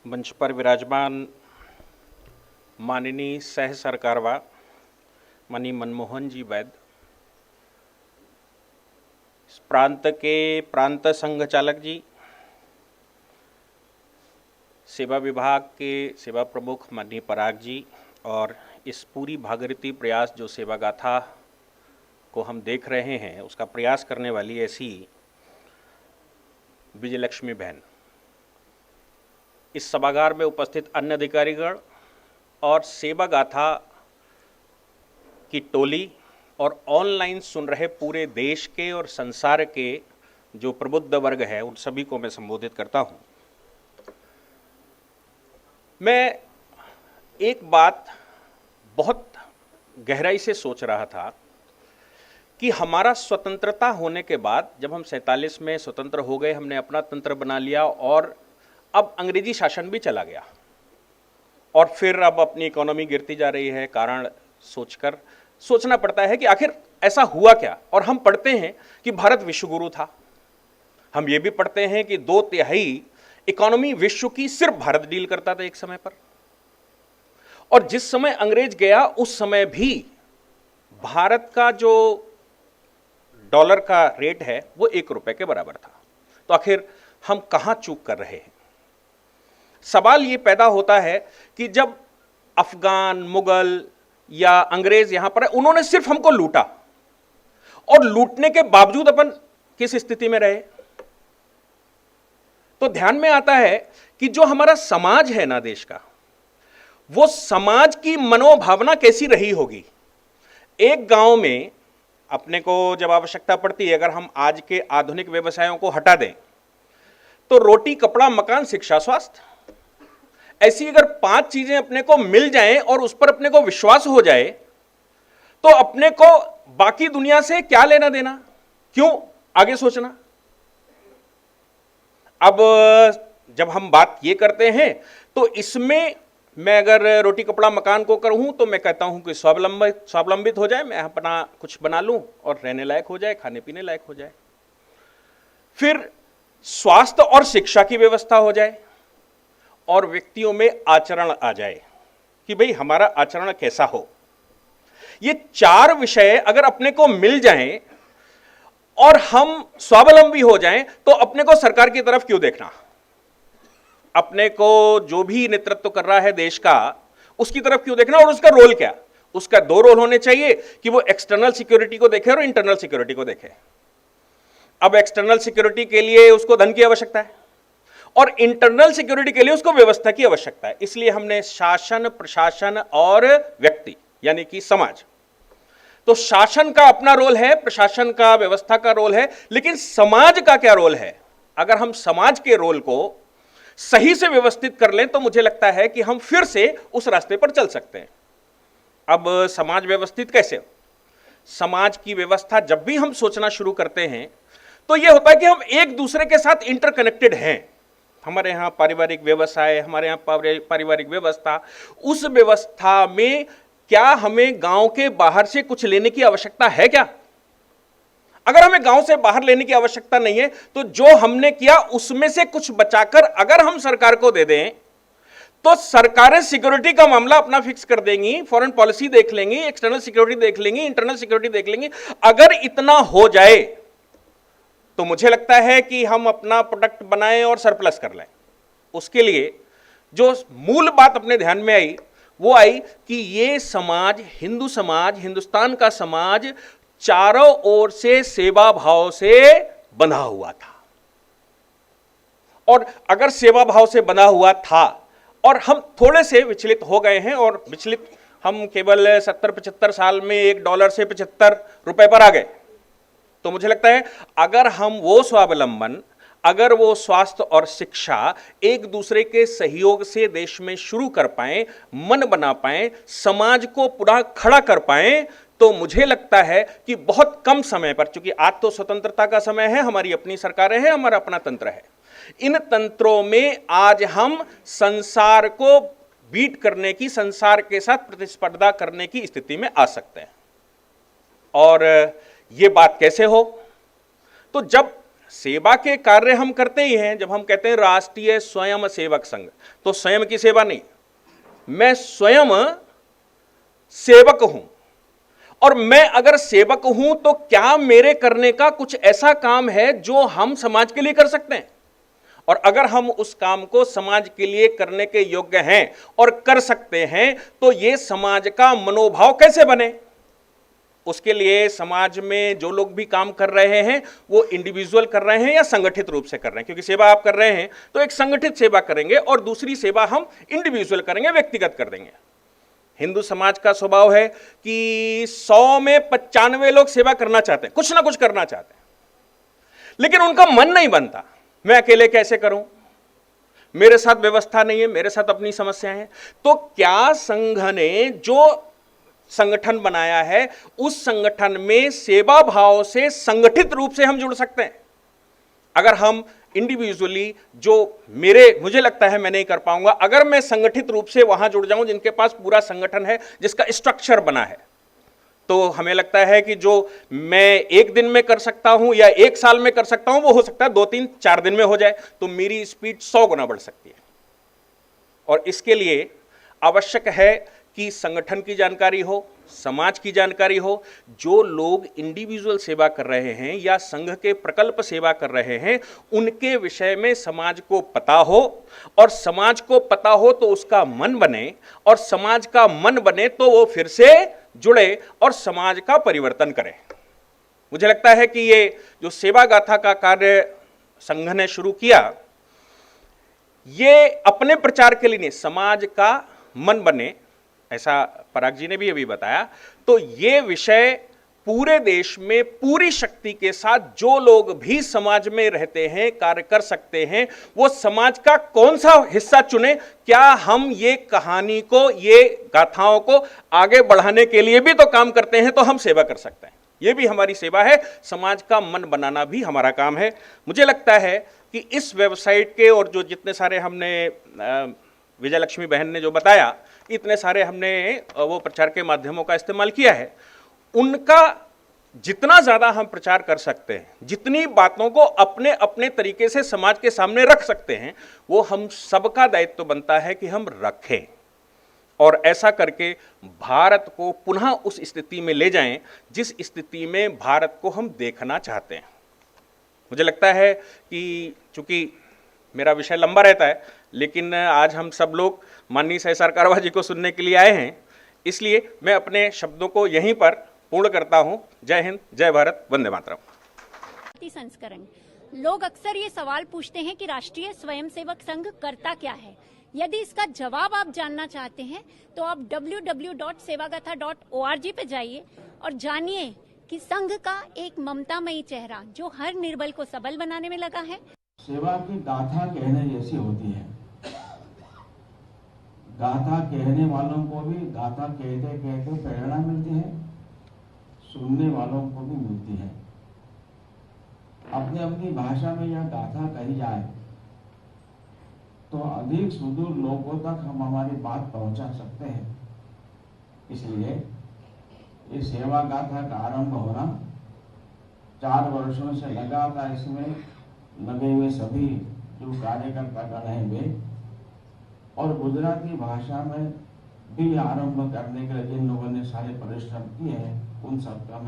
मंच पर विराजमान माननीय सह सरकारवा माननीय मनमोहन जी वैद्य, इस प्रांत के प्रांत संघ चालक जी, सेवा विभाग के सेवा प्रमुख माननीय पराग जी और इस पूरी भागीरथी प्रयास जो सेवा गाथा को हम देख रहे हैं उसका प्रयास करने वाली ऐसी विजयलक्ष्मी बहन, इस सभागार में उपस्थित अन्य अधिकारीगण और सेवा गाथा की टोली और ऑनलाइन सुन रहे पूरे देश के और संसार के जो प्रबुद्ध वर्ग है उन सभी को मैं संबोधित करता हूं। मैं एक बात बहुत गहराई से सोच रहा था कि हमारा स्वतंत्रता होने के बाद जब हम 47 में स्वतंत्र हो गए, हमने अपना तंत्र बना लिया और अब अंग्रेजी शासन भी चला गया और फिर अब अपनी इकोनॉमी गिरती जा रही है। कारण सोचना पड़ता है कि आखिर ऐसा हुआ क्या। और हम पढ़ते हैं कि भारत विश्वगुरु था, हम ये भी पढ़ते हैं कि 2/3 इकोनॉमी विश्व की सिर्फ भारत डील करता था एक समय पर, और जिस समय अंग्रेज गया उस समय भी भारत का जो डॉलर का रेट है वो 1 रुपए के बराबर था। तो आखिर हम कहां चूक कर रहे हैं। सवाल ये पैदा होता है कि जब अफगान, मुगल या अंग्रेज यहां पर है, उन्होंने सिर्फ हमको लूटा और लूटने के बावजूद अपन किस स्थिति में रहे। तो ध्यान में आता है कि जो हमारा समाज है ना देश का, वो समाज की मनोभावना कैसी रही होगी। एक गांव में अपने को जब आवश्यकता पड़ती है, अगर हम आज के आधुनिक व्यवसायों को हटा दें तो रोटी, कपड़ा, मकान, शिक्षा, स्वास्थ्य, ऐसी अगर 5 चीजें अपने को मिल जाएं और उस पर अपने को विश्वास हो जाए तो अपने को बाकी दुनिया से क्या लेना देना, क्यों आगे सोचना। अब जब हम बात ये करते हैं तो इसमें मैं अगर रोटी, कपड़ा, मकान को करूं तो मैं कहता हूं कि स्वावलंबित हो जाए, मैं अपना कुछ बना लूं और रहने लायक हो जाए, खाने पीने लायक हो जाए। फिर स्वास्थ्य और शिक्षा की व्यवस्था हो जाए और व्यक्तियों में आचरण आ जाए कि भाई हमारा आचरण कैसा हो। ये 4 विषय अगर अपने को मिल जाएं और हम स्वावलंबी हो जाएं तो अपने को सरकार की तरफ क्यों देखना। अपने को जो भी नेतृत्व कर रहा है देश का, उसकी तरफ क्यों देखना। और उसका रोल क्या, उसका 2 रोल होने चाहिए कि वो एक्सटर्नल सिक्योरिटी को देखे और इंटरनल सिक्योरिटी को देखे। अब एक्सटर्नल सिक्योरिटी के लिए उसको धन की आवश्यकता है और इंटरनल सिक्योरिटी के लिए उसको व्यवस्था की आवश्यकता है। इसलिए हमने शासन, प्रशासन और व्यक्ति यानी कि समाज, तो शासन का अपना रोल है, प्रशासन का, व्यवस्था का रोल है, लेकिन समाज का क्या रोल है। अगर हम समाज के रोल को सही से व्यवस्थित कर लें तो मुझे लगता है कि हम फिर से उस रास्ते पर चल सकते हैं। अब समाज व्यवस्थित कैसे हो। समाज की व्यवस्था जब भी हम सोचना शुरू करते हैं तो यह होता है कि हम एक दूसरे के साथ इंटरकनेक्टेड हैं। हमारे यहाँ पारिवारिक व्यवसाय, हमारे यहाँ पारिवारिक व्यवस्था, उस व्यवस्था में क्या हमें गांव के बाहर से कुछ लेने की आवश्यकता है क्या। अगर हमें गांव से बाहर लेने की आवश्यकता नहीं है तो जो हमने किया उसमें से कुछ बचाकर अगर हम सरकार को दे दें तो सरकारें सिक्योरिटी का मामला अपना फिक्स कर देंगी, फॉरेन पॉलिसी देख लेंगी, एक्सटर्नल सिक्योरिटी देख लेंगी, इंटरनल सिक्योरिटी देख लेंगी। अगर इतना हो जाए तो मुझे लगता है कि हम अपना प्रोडक्ट बनाएं और सरप्लस कर लें। उसके लिए जो मूल बात अपने ध्यान में आई वो आई कि ये समाज, हिंदू समाज, हिंदुस्तान का समाज चारों ओर से सेवा भाव से बंधा हुआ था। और अगर सेवा भाव से बंधा हुआ था और हम थोड़े से विचलित हो गए हैं, और विचलित हम केवल 70-75 साल में $1 से 75 रुपए पर आ गए, तो मुझे लगता है अगर हम वो स्वावलंबन, अगर वो स्वास्थ्य और शिक्षा एक दूसरे के सहयोग से देश में शुरू कर पाए, मन बना पाए, समाज को पुनः खड़ा कर पाए, तो मुझे लगता है कि बहुत कम समय पर, चूंकि आज तो स्वतंत्रता का समय है, हमारी अपनी सरकारें हैं, हमारा अपना तंत्र है, इन तंत्रों में आज हम संसार को बीट करने की, संसार के साथ प्रतिस्पर्धा करने की स्थिति में आ सकते हैं। और ये बात कैसे हो, तो जब सेवा के कार्य हम करते ही हैं। जब हम कहते हैं राष्ट्रीय स्वयं सेवक संघ, तो स्वयं की सेवा नहीं, मैं स्वयं सेवक हूं। और मैं अगर सेवक हूं तो क्या मेरे करने का कुछ ऐसा काम है जो हम समाज के लिए कर सकते हैं? और अगर हम उस काम को समाज के लिए करने के योग्य हैं और कर सकते हैं, तो यह समाज का मनोभाव कैसे बने? उसके लिए समाज में जो लोग भी काम कर रहे हैं वो इंडिविजुअल कर रहे हैं या संगठित रूप से कर रहे हैं, क्योंकि सेवा आप कर रहे हैं तो एक संगठित सेवा करेंगे और दूसरी सेवा हम इंडिविजुअल करेंगे, व्यक्तिगत कर देंगे। हिंदू समाज का स्वभाव है कि 100 में 95 लोग सेवा करना चाहते हैं, कुछ ना कुछ करना चाहते हैं, लेकिन उनका मन नहीं बनता, मैं अकेले कैसे करूं, मेरे साथ व्यवस्था नहीं है, मेरे साथ अपनी समस्याएं हैं। तो क्या संघ ने जो संगठन बनाया है उस संगठन में सेवा भाव से संगठित रूप से हम जुड़ सकते हैं? अगर हम इंडिविजुअली जो मुझे लगता है मैं नहीं कर पाऊंगा, अगर मैं संगठित रूप से वहां जुड़ जाऊं जिनके पास पूरा संगठन है, जिसका स्ट्रक्चर बना है, तो हमें लगता है कि जो मैं एक दिन में कर सकता हूं या एक साल में कर सकता हूं वो हो सकता है 2, 3, 4 दिन में हो जाए, तो मेरी स्पीड 100 गुना बढ़ सकती है। और इसके लिए आवश्यक है कि संगठन की जानकारी हो, समाज की जानकारी हो, जो लोग इंडिविजुअल सेवा कर रहे हैं या संघ के प्रकल्प सेवा कर रहे हैं उनके विषय में समाज को पता हो, और समाज को पता हो तो उसका मन बने, और समाज का मन बने तो वो फिर से जुड़े और समाज का परिवर्तन करे। मुझे लगता है कि ये जो सेवा गाथा का कार्य संघ ने शुरू किया, ये अपने प्रचार के लिए नहीं, समाज का मन बने, ऐसा पराग जी ने भी अभी बताया। तो ये विषय पूरे देश में पूरी शक्ति के साथ जो लोग भी समाज में रहते हैं, कार्य कर सकते हैं, वो समाज का कौन सा हिस्सा चुने। क्या हम ये कहानी को, ये गाथाओं को आगे बढ़ाने के लिए भी तो काम करते हैं, तो हम सेवा कर सकते हैं, ये भी हमारी सेवा है। समाज का मन बनाना भी हमारा काम है। मुझे लगता है कि इस वेबसाइट के और जो जितने सारे हमने विजय लक्ष्मी बहन ने जो बताया, इतने सारे हमने वो प्रचार के माध्यमों का इस्तेमाल किया है, उनका जितना ज़्यादा हम प्रचार कर सकते हैं, जितनी बातों को अपने अपने तरीके से समाज के सामने रख सकते हैं, वो हम सबका दायित्व बनता है कि हम रखें, और ऐसा करके भारत को पुनः उस स्थिति में ले जाएं जिस स्थिति में भारत को हम देखना चाहते हैं। मुझे लगता है कि चूंकि मेरा विषय लंबा रहता है, लेकिन आज हम सब लोग माननीय सहसार कारवा जी को सुनने के लिए आए हैं, इसलिए मैं अपने शब्दों को यहीं पर पूर्ण करता हूं। जय हिंद, जय भारत, वंदे मातरम। संस्करण। लोग अक्सर ये सवाल पूछते हैं कि राष्ट्रीय स्वयंसेवक संघ करता क्या है। यदि इसका जवाब आप जानना चाहते हैं तो आप www.sevagatha.org पे जाइए और जानिए कि संघ का एक ममतामयी चेहरा जो हर निर्बल को सबल बनाने में लगा है। सेवा की गाथा कहने जैसी होती है। गाथा कहने वालों को भी गाथा कहते कहते प्रेरणा मिलती है, सुनने वालों को भी मिलती है। अपनी अपनी भाषा में यह गाथा कही जाए तो अधिक सुदूर लोगों तक हम हमारी बात पहुंचा सकते हैं। इसलिए ये सेवा गाथा का आरंभ होना 4 वर्षों से लगातार इसमें लगे हुए सभी जो कार्यकर्ता गण हैं वे, और गुजराती भाषा में भी आरंभ करने के लिए जिन लोगों ने सारे परिश्रम किए हैं उन सबका मैं